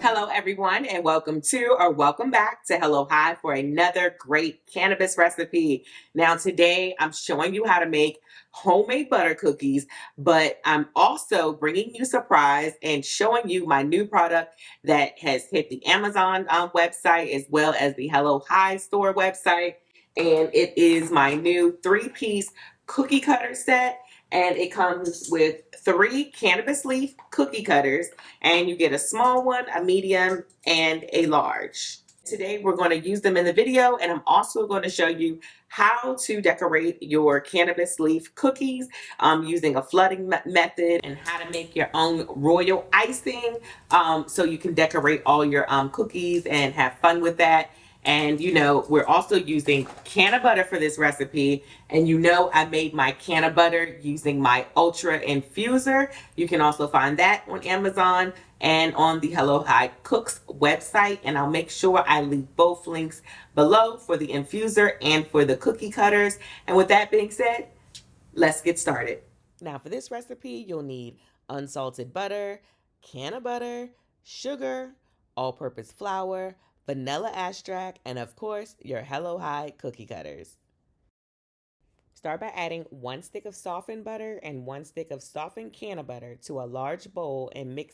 Hello, everyone, and welcome back to Hello Hi for another great cannabis recipe. Now, today I'm showing you how to make homemade butter cookies, but I'm also bringing you a surprise and showing you my new product that has hit the Amazon website as well as the Hello Hi store website. And it is my new three-piece cookie cutter set. And it comes with three cannabis leaf cookie cutters, and you get a small one, a medium, and a large. Today we're going to use them in the video, and I'm also going to show you how to decorate your cannabis leaf cookies using a flooding method, and how to make your own royal icing so you can decorate all your cookies and have fun with that. And we're also using canna butter for this recipe. And I made my canna butter using my Ultra Infuser. You can also find that on Amazon and on the Hello Hi Cooks website. And I'll make sure I leave both links below for the infuser and for the cookie cutters. And with that being said, let's get started. Now, for this recipe, you'll need unsalted butter, canna butter, sugar, all-purpose flour, vanilla extract, and of course, your Hello Hi cookie cutters. Start by adding 1 stick of softened butter and 1 stick of softened canna butter to a large bowl and mix